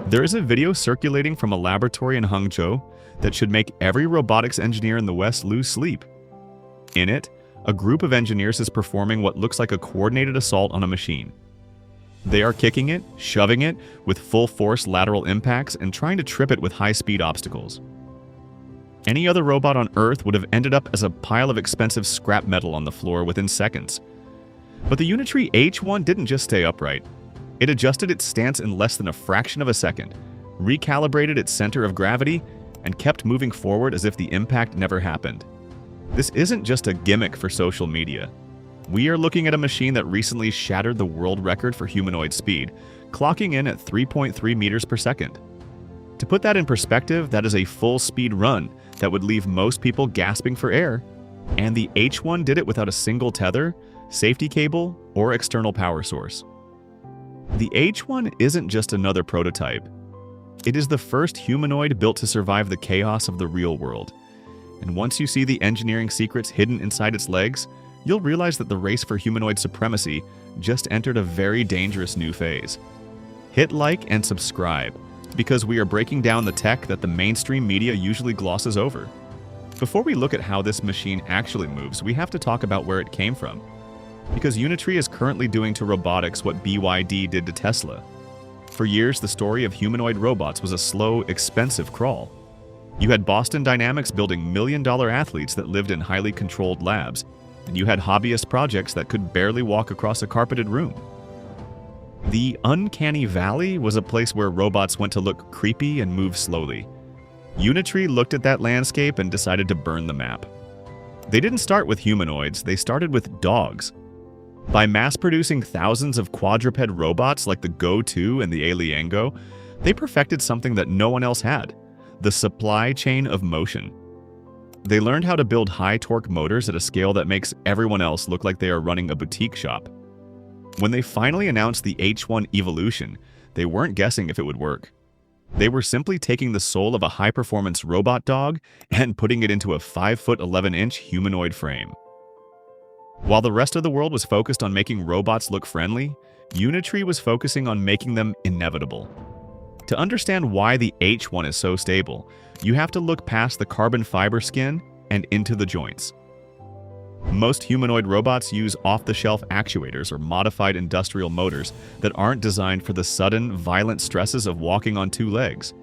There is a video circulating from a laboratory in Hangzhou that should make every robotics engineer in the West lose sleep. In it, a group of engineers is performing what looks like a coordinated assault on a machine. They are kicking it, shoving it with full-force lateral impacts, and trying to trip it with high-speed obstacles. Any other robot on Earth would have ended up as a pile of expensive scrap metal on the floor within seconds. But the Unitree H1 didn't just stay upright. It adjusted its stance in less than a fraction of a second, recalibrated its center of gravity, and kept moving forward as if the impact never happened. This isn't just a gimmick for social media. We are looking at a machine that recently shattered the world record for humanoid speed, clocking in at 3.3 meters per second. To put that in perspective, that is a full-speed run that would leave most people gasping for air. And the H1 did it without a single tether, safety cable, or external power source. The H1 isn't just another prototype. It is the first humanoid built to survive the chaos of the real world. And once you see the engineering secrets hidden inside its legs, you'll realize that the race for humanoid supremacy just entered a very dangerous new phase. Hit like and subscribe, because we are breaking down the tech that the mainstream media usually glosses over. Before we look at how this machine actually moves, we have to talk about where it came from. Because Unitree is currently doing to robotics what BYD did to Tesla. For years, the story of humanoid robots was a slow, expensive crawl. You had Boston Dynamics building million-dollar athletes that lived in highly controlled labs, and you had hobbyist projects that could barely walk across a carpeted room. The uncanny valley was a place where robots went to look creepy and move slowly. Unitree looked at that landscape and decided to burn the map. They didn't start with humanoids, they started with dogs. By mass-producing thousands of quadruped robots like the Go-2 and the Aliengo, they perfected something that no one else had: the supply chain of motion. They learned how to build high-torque motors at a scale that makes everyone else look like they are running a boutique shop. When they finally announced the H1 Evolution, they weren't guessing if it would work. They were simply taking the soul of a high-performance robot dog and putting it into a 5'11" humanoid frame. While the rest of the world was focused on making robots look friendly, Unitree was focusing on making them inevitable. To understand why the H1 is so stable, you have to look past the carbon fiber skin and into the joints. Most humanoid robots use off-the-shelf actuators or modified industrial motors that aren't designed for the sudden, violent stresses of walking on two legs.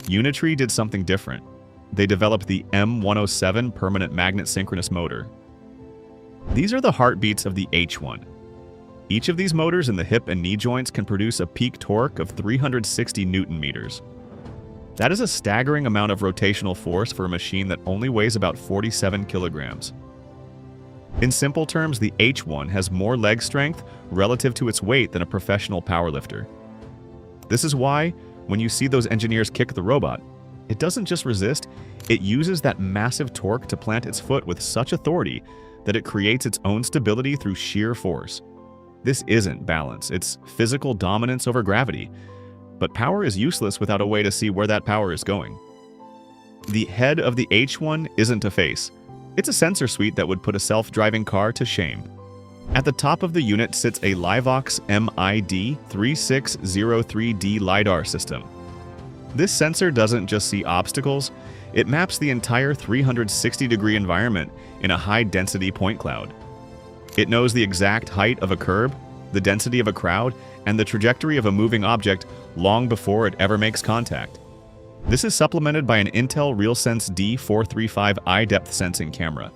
Unitree did something different. They developed the M107 permanent magnet synchronous motor. These are the heartbeats of the H1. Each of these motors in the hip and knee joints can produce a peak torque of 360 Newton meters. That is a staggering amount of rotational force for a machine that only weighs about 47 kilograms. In simple terms, the H1 has more leg strength relative to its weight than a professional powerlifter. This is why, when you see those engineers kick the robot, it doesn't just resist, it uses that massive torque to plant its foot with such authority that it creates its own stability through sheer force. This isn't balance, it's physical dominance over gravity. But power is useless without a way to see where that power is going. The head of the H1 isn't a face. It's a sensor suite that would put a self-driving car to shame. At the top of the unit sits a Livox MID3603D LiDAR system. This sensor doesn't just see obstacles, it maps the entire 360-degree environment in a high-density point cloud. It knows the exact height of a curb, the density of a crowd, and the trajectory of a moving object long before it ever makes contact. This is supplemented by an Intel RealSense D435 eye-depth sensing camera.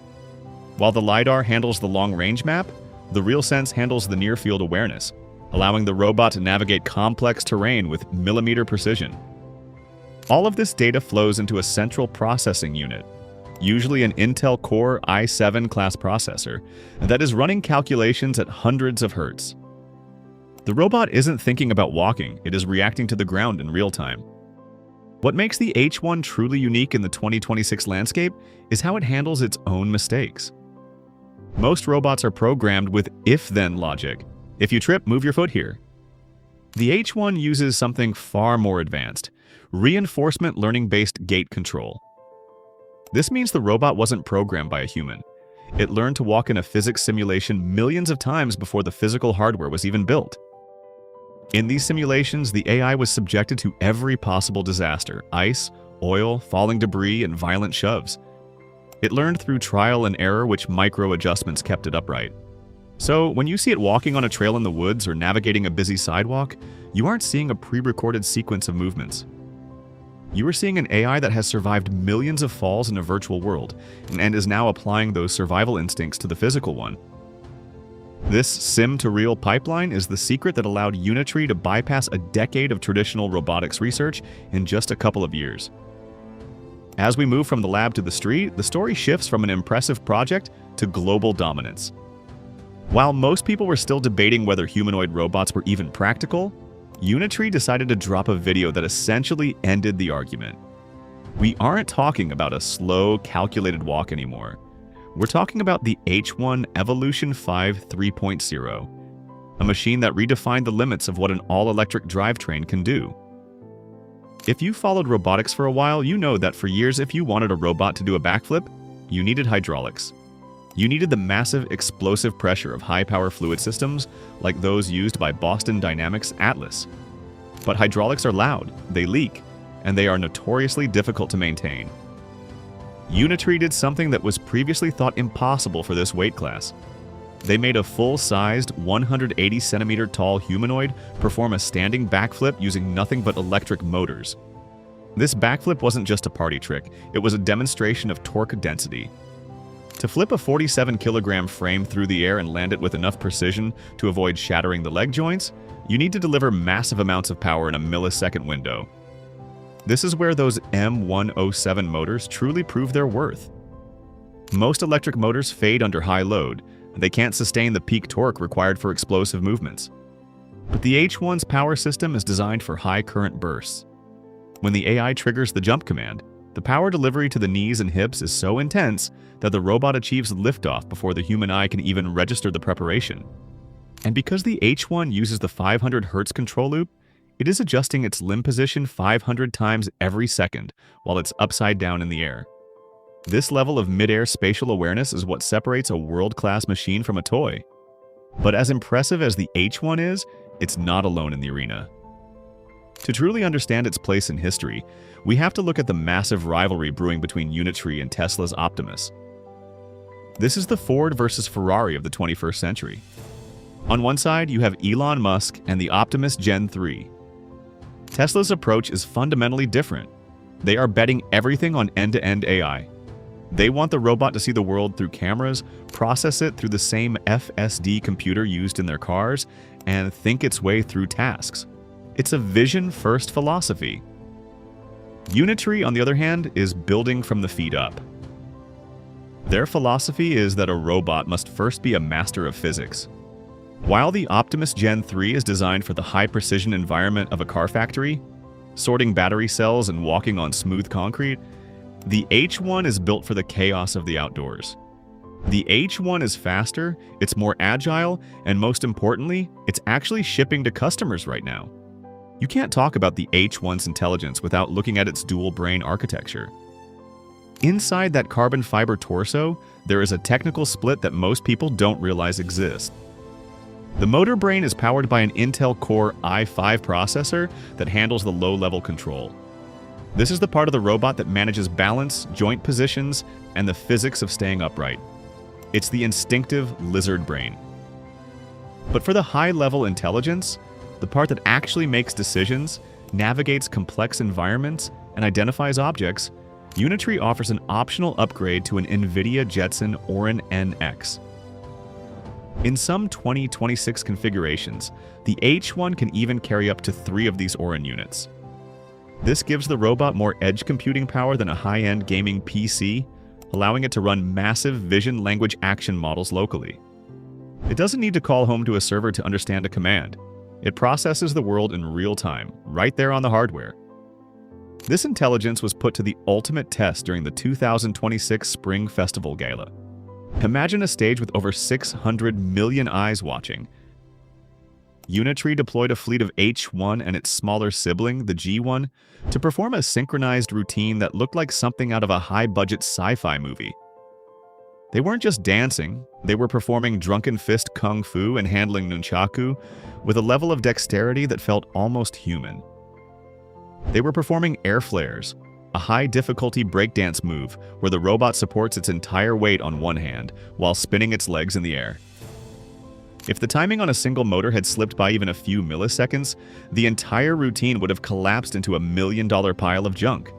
While the LiDAR handles the long-range map, the RealSense handles the near-field awareness, allowing the robot to navigate complex terrain with millimeter precision. All of this data flows into a central processing unit, usually an Intel Core i7 class processor, that is running calculations at hundreds of hertz. The robot isn't thinking about walking, it is reacting to the ground in real time. What makes the H1 truly unique in the 2026 landscape is how it handles its own mistakes. Most robots are programmed with if-then logic. If you trip, move your foot here. The H1 uses something far more advanced: reinforcement learning-based gait control. This means the robot wasn't programmed by a human. It learned to walk in a physics simulation millions of times before the physical hardware was even built. In these simulations, the AI was subjected to every possible disaster: ice, oil, falling debris, and violent shoves. It learned through trial and error, which micro-adjustments kept it upright. So, when you see it walking on a trail in the woods or navigating a busy sidewalk, you aren't seeing a pre-recorded sequence of movements. You are seeing an AI that has survived millions of falls in a virtual world, and is now applying those survival instincts to the physical one. This sim-to-real pipeline is the secret that allowed Unitree to bypass a decade of traditional robotics research in just a couple of years. As we move from the lab to the street, the story shifts from an impressive project to global dominance. While most people were still debating whether humanoid robots were even practical, Unitree decided to drop a video that essentially ended the argument. We aren't talking about a slow, calculated walk anymore. We're talking about the H1 Evolution 5 3.0, a machine that redefined the limits of what an all-electric drivetrain can do. If you followed robotics for a while, you know that for years, if you wanted a robot to do a backflip, you needed hydraulics. You needed the massive, explosive pressure of high-power fluid systems like those used by Boston Dynamics' Atlas. But hydraulics are loud, they leak, and they are notoriously difficult to maintain. Unitree did something that was previously thought impossible for this weight class. They made a full-sized, 180-centimeter-tall humanoid perform a standing backflip using nothing but electric motors. This backflip wasn't just a party trick, it was a demonstration of torque density. To flip a 47-kilogram frame through the air and land it with enough precision to avoid shattering the leg joints, you need to deliver massive amounts of power in a millisecond window. This is where those M107 motors truly prove their worth. Most electric motors fade under high load. They can't sustain the peak torque required for explosive movements. But the H1's power system is designed for high current bursts. When the AI triggers the jump command, the power delivery to the knees and hips is so intense that the robot achieves liftoff before the human eye can even register the preparation. And because the H1 uses the 500 Hz control loop, it is adjusting its limb position 500 times every second while it's upside down in the air. This level of mid-air spatial awareness is what separates a world-class machine from a toy. But as impressive as the H1 is, it's not alone in the arena. To truly understand its place in history, we have to look at the massive rivalry brewing between Unitree and Tesla's Optimus. This is the Ford versus Ferrari of the 21st century. On one side, you have Elon Musk and the Optimus Gen 3. Tesla's approach is fundamentally different. They are betting everything on end-to-end AI. They want the robot to see the world through cameras, process it through the same FSD computer used in their cars, and think its way through tasks. It's a vision-first philosophy. Unitree, on the other hand, is building from the feet up. Their philosophy is that a robot must first be a master of physics. While the Optimus Gen 3 is designed for the high-precision environment of a car factory, sorting battery cells and walking on smooth concrete, the H1 is built for the chaos of the outdoors. The H1 is faster, it's more agile, and most importantly, it's actually shipping to customers right now. You can't talk about the H1's intelligence without looking at its dual-brain architecture. Inside that carbon fiber torso, there is a technical split that most people don't realize exists. The motor brain is powered by an Intel Core i5 processor that handles the low-level control. This is the part of the robot that manages balance, joint positions, and the physics of staying upright. It's the instinctive lizard brain. But for the high-level intelligence, the part that actually makes decisions, navigates complex environments, and identifies objects, Unitree offers an optional upgrade to an NVIDIA Jetson Orin NX. In some 2026 configurations, the H1 can even carry up to 3 of these Orin units. This gives the robot more edge computing power than a high-end gaming PC, allowing it to run massive vision language action models locally. It doesn't need to call home to a server to understand a command. It processes the world in real time, right there on the hardware. This intelligence was put to the ultimate test during the 2026 Spring Festival Gala. Imagine a stage with over 600 million eyes watching. Unitree deployed a fleet of H1 and its smaller sibling, the G1, to perform a synchronized routine that looked like something out of a high-budget sci-fi movie. They weren't just dancing, they were performing drunken fist kung fu and handling nunchaku with a level of dexterity that felt almost human. They were performing air flares, a high-difficulty breakdance move where the robot supports its entire weight on one hand while spinning its legs in the air. If the timing on a single motor had slipped by even a few milliseconds, the entire routine would have collapsed into a $1 million pile of junk.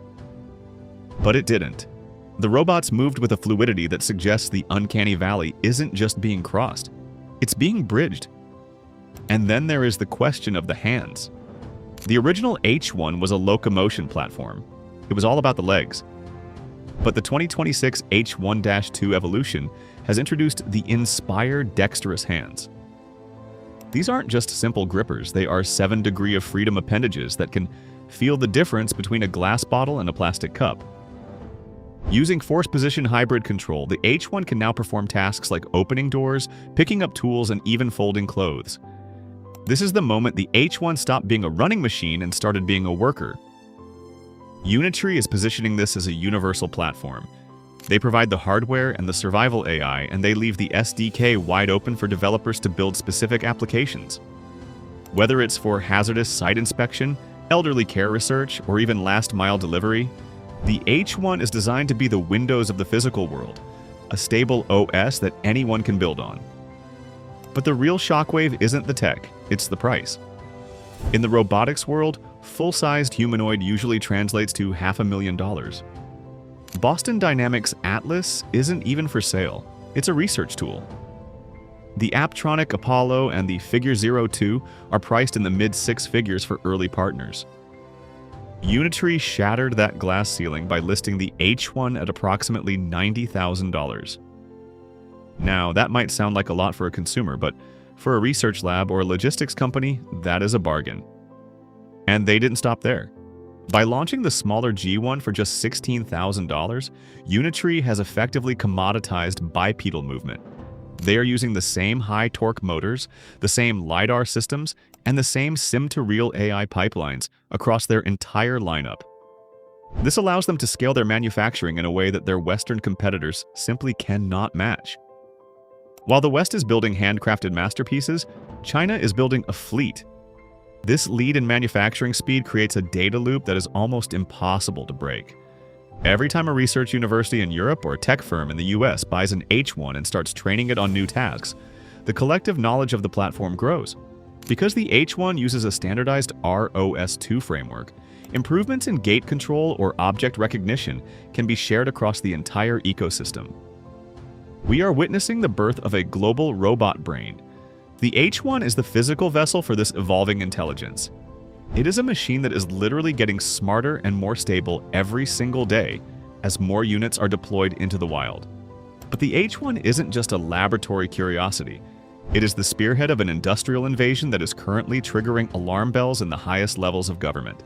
But it didn't. The robots moved with a fluidity that suggests the uncanny valley isn't just being crossed, it's being bridged. And then there is the question of the hands. The original H1 was a locomotion platform. It was all about the legs. But the 2026 H1-2 Evolution has introduced the inspired dexterous hands. These aren't just simple grippers, they are 7-degree of freedom appendages that can feel the difference between a glass bottle and a plastic cup. Using force-position hybrid control, the H1 can now perform tasks like opening doors, picking up tools, and even folding clothes. This is the moment the H1 stopped being a running machine and started being a worker. Unitree is positioning this as a universal platform. They provide the hardware and the survival AI, and they leave the SDK wide open for developers to build specific applications. Whether it's for hazardous site inspection, elderly care research, or even last-mile delivery, the H1 is designed to be the Windows of the physical world, a stable OS that anyone can build on. But the real shockwave isn't the tech, it's the price. In the robotics world, full-sized humanoid usually translates to $500,000. Boston Dynamics Atlas isn't even for sale, it's a research tool. The Apptronic Apollo and the Figure 02 are priced in the mid-six figures for early partners. Unitree shattered that glass ceiling by listing the H1 at approximately $90,000. Now, that might sound like a lot for a consumer, but for a research lab or a logistics company, that is a bargain. And they didn't stop there. By launching the smaller G1 for just $16,000, Unitree has effectively commoditized bipedal movement. They are using the same high-torque motors, the same LiDAR systems, and the same sim-to-real AI pipelines across their entire lineup. This allows them to scale their manufacturing in a way that their Western competitors simply cannot match. While the West is building handcrafted masterpieces, China is building a fleet. This lead in manufacturing speed creates a data loop that is almost impossible to break. Every time a research university in Europe or a tech firm in the US buys an H1 and starts training it on new tasks, the collective knowledge of the platform grows. Because the H1 uses a standardized ROS2 framework, improvements in gate control or object recognition can be shared across the entire ecosystem. We are witnessing the birth of a global robot brain. The H1 is the physical vessel for this evolving intelligence. It is a machine that is literally getting smarter and more stable every single day as more units are deployed into the wild. But the H1 isn't just a laboratory curiosity. It is the spearhead of an industrial invasion that is currently triggering alarm bells in the highest levels of government.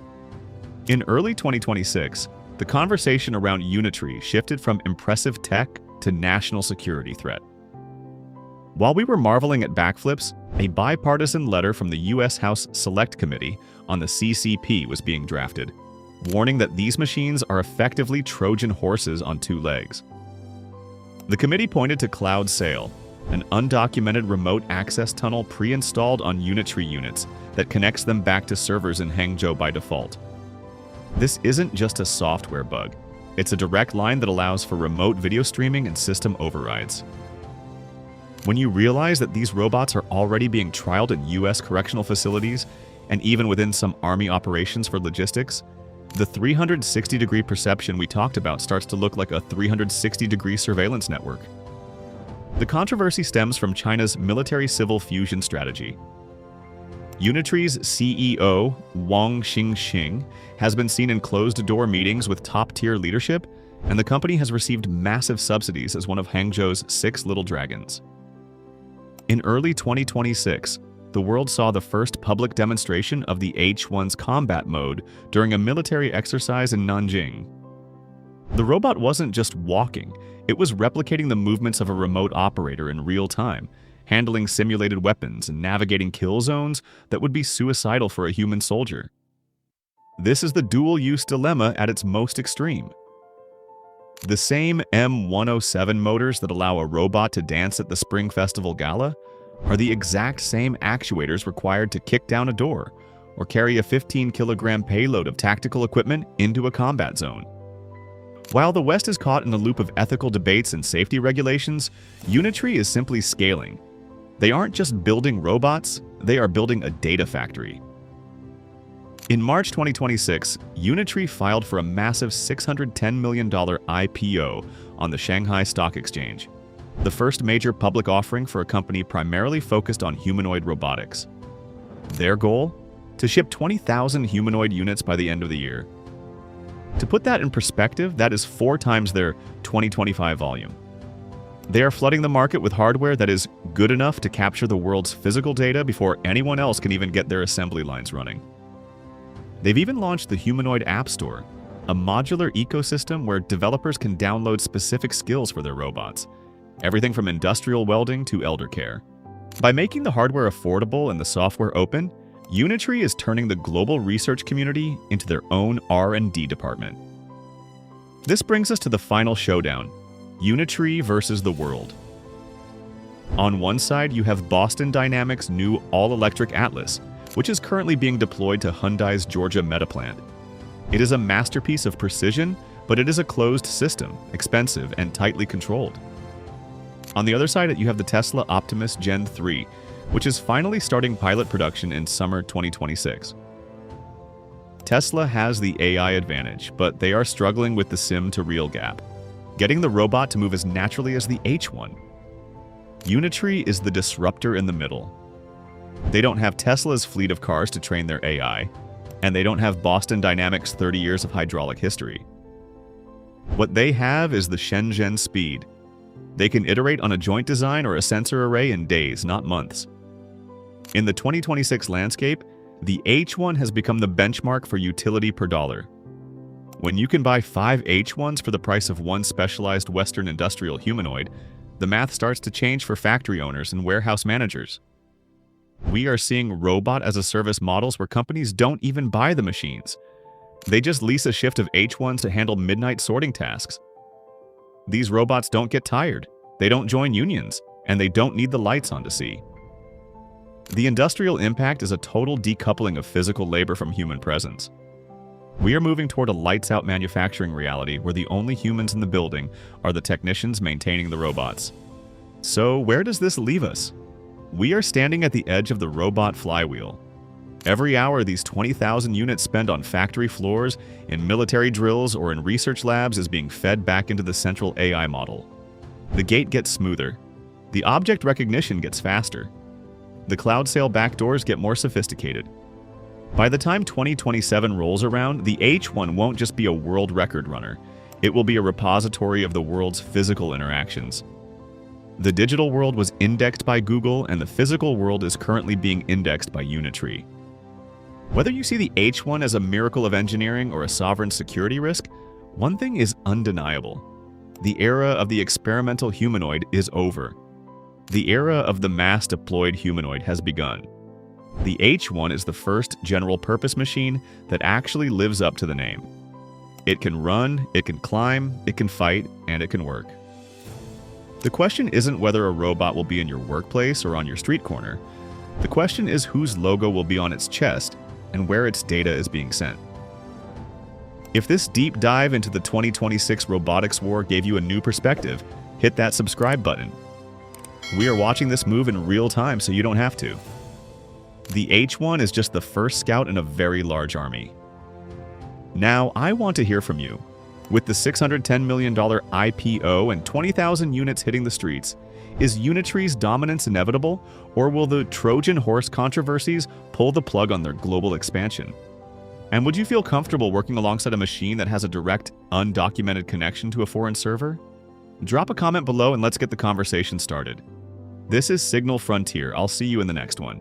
In early 2026, the conversation around Unitree shifted from impressive tech to national security threat. While we were marveling at backflips, a bipartisan letter from the U.S. House Select Committee on the CCP was being drafted, warning that these machines are effectively Trojan horses on two legs. The committee pointed to CloudSail, an undocumented remote access tunnel pre-installed on Unitree units that connects them back to servers in Hangzhou by default. This isn't just a software bug. It's a direct line that allows for remote video streaming and system overrides. When you realize that these robots are already being trialed in U.S. correctional facilities and even within some Army operations for logistics, the 360-degree perception we talked about starts to look like a 360-degree surveillance network. The controversy stems from China's military-civil fusion strategy. Unitree's CEO, Wang Xingxing, has been seen in closed-door meetings with top-tier leadership, and the company has received massive subsidies as one of Hangzhou's 6 little dragons. In early 2026, the world saw the first public demonstration of the H1's combat mode during a military exercise in Nanjing. The robot wasn't just walking, it was replicating the movements of a remote operator in real time, handling simulated weapons and navigating kill zones that would be suicidal for a human soldier. This is the dual-use dilemma at its most extreme. The same M107 motors that allow a robot to dance at the Spring Festival Gala are the exact same actuators required to kick down a door or carry a 15-kilogram payload of tactical equipment into a combat zone. While the West is caught in a loop of ethical debates and safety regulations, Unitree is simply scaling. They aren't just building robots, they are building a data factory. In March 2026, Unitree filed for a massive $610 million IPO on the Shanghai Stock Exchange, the first major public offering for a company primarily focused on humanoid robotics. Their goal? To ship 20,000 humanoid units by the end of the year. To put that in perspective, that is 4 times their 2025 volume. They are flooding the market with hardware that is good enough to capture the world's physical data before anyone else can even get their assembly lines running. They've even launched the Humanoid App Store, a modular ecosystem where developers can download specific skills for their robots, everything from industrial welding to elder care. By making the hardware affordable and the software open, Unitree is turning the global research community into their own R&D department. This brings us to the final showdown, Unitree versus the world. On one side, you have Boston Dynamics' new all-electric Atlas, which is currently being deployed to Hyundai's Georgia Meta plant. It is a masterpiece of precision, but it is a closed system, expensive and tightly controlled. On the other side, you have the Tesla Optimus Gen 3, which is finally starting pilot production in summer 2026. Tesla has the AI advantage, but they are struggling with the sim-to-real gap, getting the robot to move as naturally as the H1. Unitree is the disruptor in the middle. They don't have Tesla's fleet of cars to train their AI, and they don't have Boston Dynamics' 30 years of hydraulic history. What they have is the Shenzhen speed. They can iterate on a joint design or a sensor array in days, not months. In the 2026 landscape, the H1 has become the benchmark for utility per dollar. When you can buy 5 H1s for the price of one specialized Western industrial humanoid, the math starts to change for factory owners and warehouse managers. We are seeing robot-as-a-service models where companies don't even buy the machines. They just lease a shift of H1s to handle midnight sorting tasks. These robots don't get tired, they don't join unions, and they don't need the lights on to see. The industrial impact is a total decoupling of physical labor from human presence. We are moving toward a lights-out manufacturing reality where the only humans in the building are the technicians maintaining the robots. So where does this leave us? We are standing at the edge of the robot flywheel. Every hour, these 20,000 units spent on factory floors, in military drills, or in research labs is being fed back into the central AI model. The gate gets smoother. The object recognition gets faster. The CloudSail backdoors get more sophisticated. By the time 2027 rolls around, the H1 won't just be a world record runner. It will be a repository of the world's physical interactions. The digital world was indexed by Google, and the physical world is currently being indexed by Unitree. Whether you see the H1 as a miracle of engineering or a sovereign security risk, one thing is undeniable. The era of the experimental humanoid is over. The era of the mass-deployed humanoid has begun. The H1 is the first general-purpose machine that actually lives up to the name. It can run, it can climb, it can fight, and it can work. The question isn't whether a robot will be in your workplace or on your street corner. The question is whose logo will be on its chest and where its data is being sent. If this deep dive into the 2026 robotics war gave you a new perspective, hit that subscribe button. We are watching this move in real time so you don't have to. The H1 is just the first scout in a very large army. Now, I want to hear from you. With the $610 million IPO and 20,000 units hitting the streets, is Unitree's dominance inevitable, or will the Trojan horse controversies pull the plug on their global expansion? And would you feel comfortable working alongside a machine that has a direct, undocumented connection to a foreign server? Drop a comment below and let's get the conversation started. This is Signal Frontier. I'll see you in the next one.